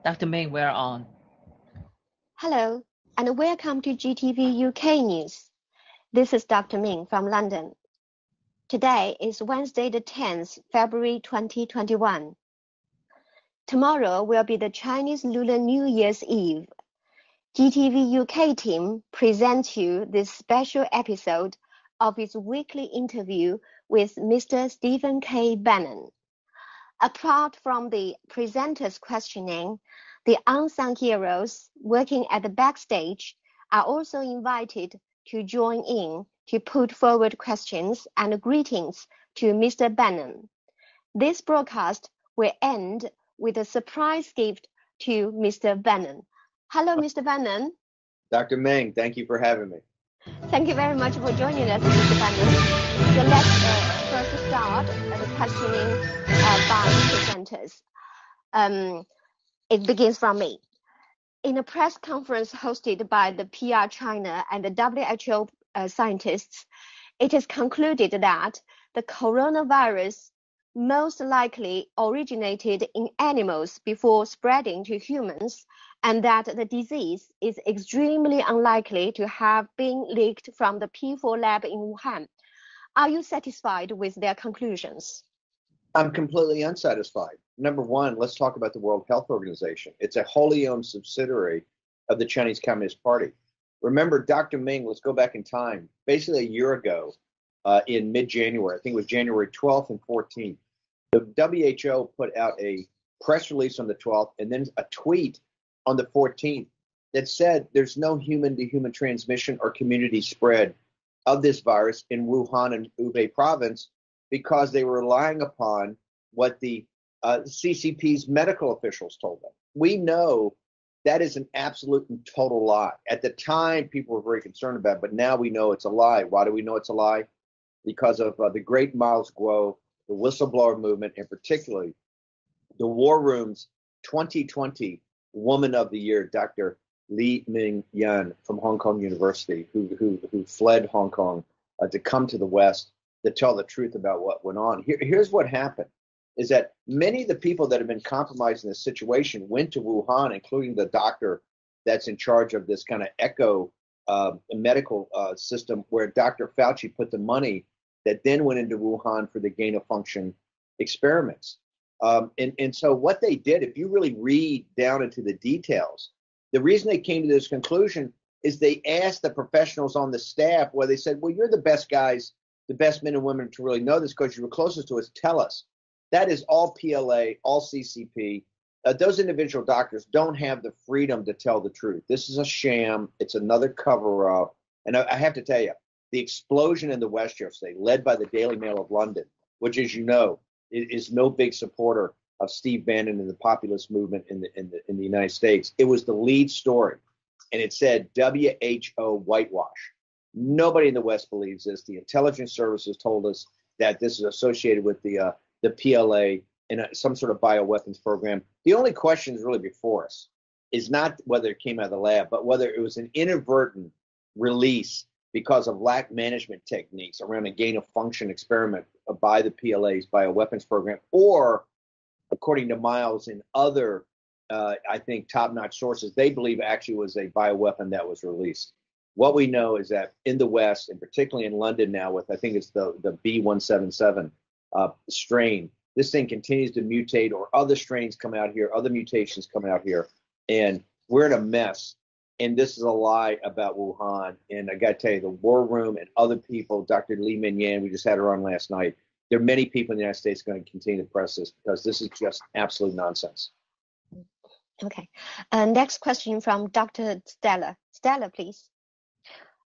Dr. Ming, we're on. Hello, and welcome to GTV UK News. This is Dr. Ming from London. Today is Wednesday, the 10th February 2021. Tomorrow will be the Chinese Lunar New Year's Eve. GTV UK team presents you this special episode of its weekly interview with Mr. Stephen K. Bannon. Apart from the presenters questioning, the unsung heroes working at the backstage are also invited to join in to put forward questions and greetings to Mr. Bannon. This broadcast will end with a surprise gift to Mr. Bannon. Hello, Mr. Bannon. Dr. Ming, thank you for having me. Thank you very much for joining us, Mr. Bannon. So let's first start the questioning by presenters. It begins from me. In a press conference hosted by the PR China and the WHO scientists, it is concluded that the coronavirus most likely originated in animals before spreading to humans, and that the disease is extremely unlikely to have been leaked from the P4 lab in Wuhan. Are you satisfied with their conclusions? I'm completely unsatisfied. Number one, let's talk about the World Health Organization. It's a wholly owned subsidiary of the Chinese Communist Party. Remember, Dr. Ming, let's go back in time. Basically a year ago, in mid-January, I think it was January 12th and 14th, the WHO put out a press release on the 12th and then a tweet on the 14th that said there's no human-to-human transmission or community spread of this virus in Wuhan and Hubei province, because they were relying upon what the CCP's medical officials told them. We know that is an absolute and total lie. At the time, people were very concerned about it, but now we know it's a lie. Why do we know it's a lie? Because of the great Miles Guo, the whistleblower movement, and particularly the War Room's 2020 Woman of the Year, Dr. Li Ming Yan from Hong Kong University, who fled Hong Kong to come to the West to tell the truth about what went on. Here's what happened, is that many of the people that have been compromised in this situation went to Wuhan, including the doctor that's in charge of this kind of echo medical system, where Dr. Fauci put the money that then went into Wuhan for the gain of function experiments. And so what they did, if you really read down into the details, the reason they came to this conclusion is they asked the professionals on the staff, where they said, well, you're the best guys, the best men and women to really know this because you were closest to us. Tell us. That is all PLA, all CCP. Those individual doctors don't have the freedom to tell the truth. This is a sham. It's another cover-up. And I have to tell you, the explosion in the West yesterday, led by the Daily Mail of London, which, as you know, is no big supporter of Steve Bannon and the populist movement in the United States. It was the lead story, and it said WHO whitewash. Nobody in the West believes this. The intelligence services told us that this is associated with the PLA and some sort of bioweapons program. The only question is really before us is not whether it came out of the lab, but whether it was an inadvertent release because of lack management techniques around a gain of function experiment by the PLA's bioweapons program, or, according to Miles and other, I think, top-notch sources, they believe actually was a bioweapon that was released. What we know is that in the West, and particularly in London now with, I think it's the B177 strain, this thing continues to mutate, or other strains come out here, other mutations come out here, and we're in a mess. And this is a lie about Wuhan. And I got to tell you, the War Room and other people, Dr. Li Ming Yan, we just had her on last night, there are many people in the United States going to continue to press this because this is just absolute nonsense. Okay. Next question from Dr. Stella. Stella, please.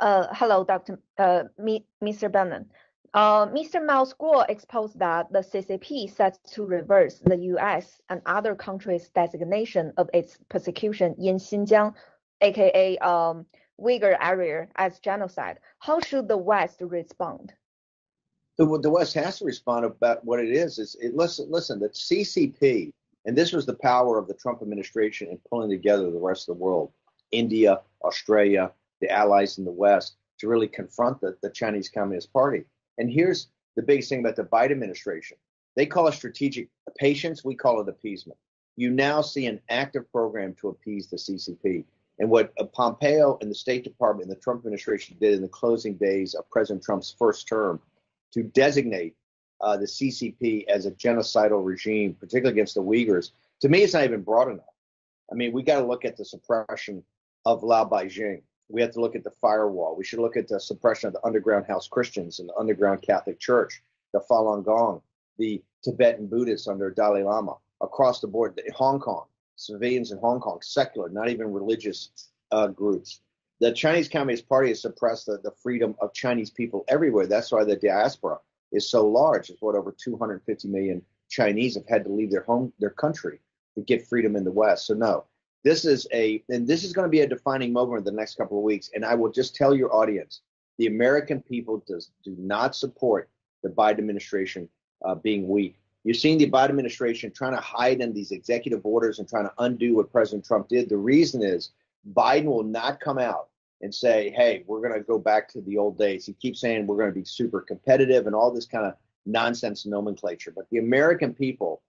Hello, Mr. Bannon. Mr. Miles Guo exposed that the CCP sets to reverse the U.S. and other countries' designation of its persecution in Xinjiang, aka Uyghur area, as genocide. How should the West respond? The West has to respond about what it is. Listen, the CCP, and this was the power of the Trump administration in pulling together the rest of the world, India, Australia, the allies in the West, to really confront the Chinese Communist Party. And here's the biggest thing about the Biden administration. They call it strategic patience. We call it appeasement. you now see an active program to appease the CCP. And what Pompeo and the State Department and the Trump administration did in the closing days of President Trump's first term to designate the CCP as a genocidal regime, particularly against the Uyghurs, to me, it's not even broad enough. I mean, we got to look at the suppression of Lao Beijing. We have to look at the firewall. We should look at the suppression of the underground house Christians and the underground Catholic Church, the Falun Gong, the Tibetan Buddhists under Dalai Lama, across the board, Hong Kong, civilians in Hong Kong, secular, not even religious groups. The Chinese Communist Party has suppressed the freedom of Chinese people everywhere. That's why the diaspora is so large. It's what over 250 million Chinese have had to leave their country to get freedom in the West. So no, this is going to be a defining moment in the next couple of weeks. And I will just tell your audience, the American people do not support the Biden administration being weak. You're seeing the Biden administration trying to hide in these executive orders and trying to undo what President Trump did. The reason is Biden will not come out and say, hey, we're going to go back to the old days. He keeps saying we're going to be super competitive and all this kind of nonsense nomenclature. But the American people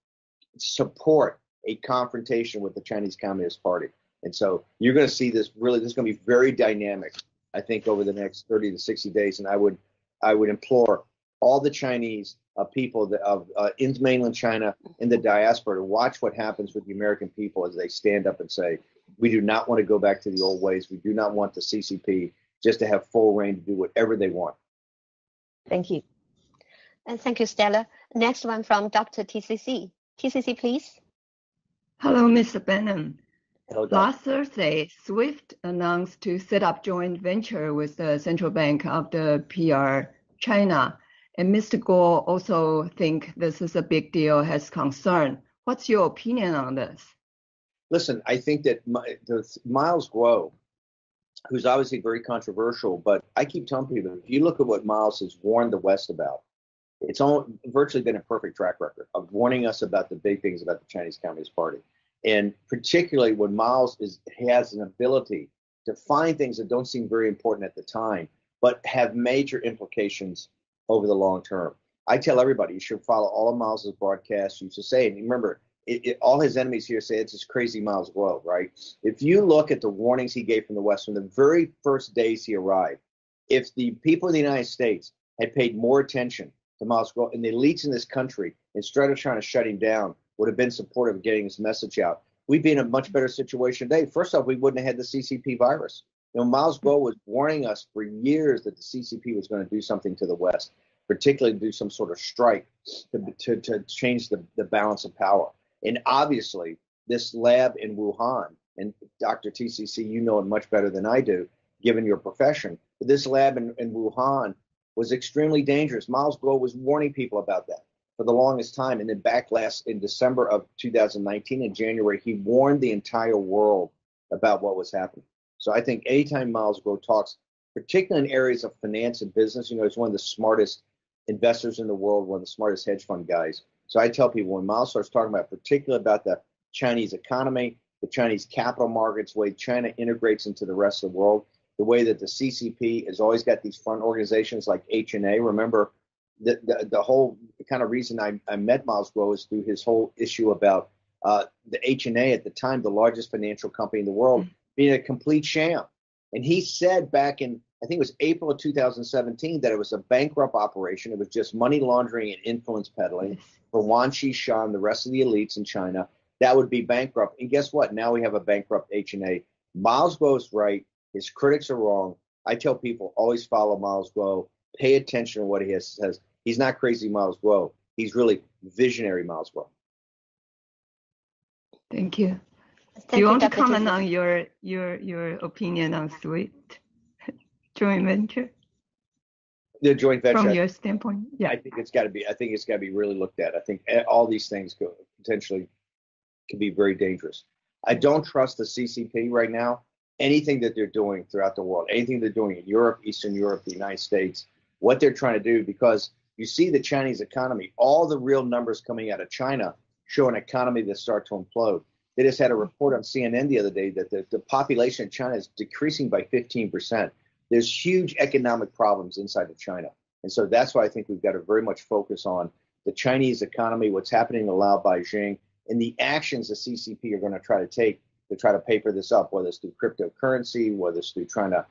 support a confrontation with the Chinese Communist Party. And so you're going to see this is going to be very dynamic, I think, over the next 30 to 60 days. And I would implore all the Chinese people in mainland China, in the diaspora, to watch what happens with the American people as they stand up and say, we do not want to go back to the old ways. We do not want the CCP just to have full reign to do whatever they want. Thank you. And thank you, Stella. Next one from Dr. TCC. TCC, please. Hello, Mr. Bannon. Hello, Dr. Last Thursday, SWIFT announced to set up joint venture with the Central Bank of the PR China. And Mr. Guo also think this is a big deal, has concern. What's your opinion on this? Listen, I think that Miles Guo, who's obviously very controversial, but I keep telling people, if you look at what Miles has warned the West about, it's virtually been a perfect track record of warning us about the big things about the Chinese Communist Party. And particularly when Miles has an ability to find things that don't seem very important at the time, but have major implications over the long term. I tell everybody, you should follow all of Miles's broadcasts. You should say, and remember, all his enemies here say it's this crazy Miles Guo, right? If you look at the warnings he gave from the West from the very first days he arrived, if the people in the United States had paid more attention to Miles Guo, and the elites in this country, instead of trying to shut him down, would have been supportive of getting his message out, we'd be in a much better situation today. First off, we wouldn't have had the CCP virus. You know, Miles Guo was warning us for years that the CCP was going to do something to the West, particularly do some sort of strike to change the balance of power. And obviously, this lab in Wuhan, and Dr. TCC, you know it much better than I do, given your profession, but this lab in Wuhan was extremely dangerous. Miles Guo was warning people about that for the longest time. And then back in December of 2019, in January, he warned the entire world about what was happening. So I think anytime Miles Guo talks, particularly in areas of finance and business, you know, he's one of the smartest investors in the world, one of the smartest hedge fund guys. So I tell people when Miles starts talking about, particularly about the Chinese economy, the Chinese capital markets, the way China integrates into the rest of the world, the way that the CCP has always got these front organizations like H&A. Remember, the whole kind of reason I met Miles Guo is through his whole issue about the H&A at the time, the largest financial company in the world, being a complete sham. And he said back in, I think it was April of 2017, that it was a bankrupt operation. It was just money laundering and influence peddling for Wan Qishan and the rest of the elites in China. That would be bankrupt. And guess what? Now we have a bankrupt H&A. Miles Guo is right. His critics are wrong. I tell people, always follow Miles Guo. Pay attention to what he says. He's not crazy Miles Guo. He's really visionary Miles Guo. Thank you. Thank Do you want to Dr. comment TCC. on your opinion on SWIFT joint venture The joint venture, from your standpoint? Yeah. I think it's got to be really looked at. I think all these things potentially can be very dangerous. I don't trust the CCP right now. Anything that they're doing throughout the world, anything they're doing in Europe, Eastern Europe, the United States, what they're trying to do, because you see the Chinese economy, all the real numbers coming out of China show an economy that starts to implode. They just had a report on CNN the other day that the population in China is decreasing by 15%. There's huge economic problems inside of China. And so that's why I think we've got to very much focus on the Chinese economy, what's happening in Lao Beijing, and the actions the CCP are going to try to take to try to paper this up, whether it's through cryptocurrency, whether it's through trying to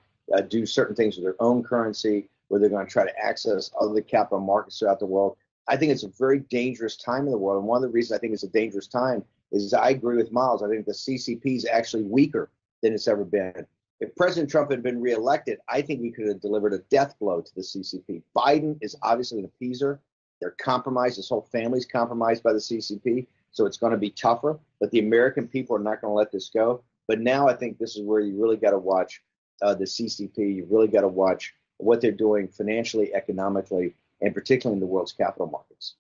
do certain things with their own currency, whether they're going to try to access other capital markets throughout the world. I think it's a very dangerous time in the world. And one of the reasons I think it's a dangerous time is I agree with Miles. I think the CCP is actually weaker than it's ever been. If President Trump had been reelected, I think we could have delivered a death blow to the CCP. Biden is obviously an appeaser. They're compromised. His whole family's compromised by the CCP. So it's going to be tougher. But the American people are not going to let this go. But now I think this is where you really got to watch the CCP. You really got to watch what they're doing financially, economically, and particularly in the world's capital markets.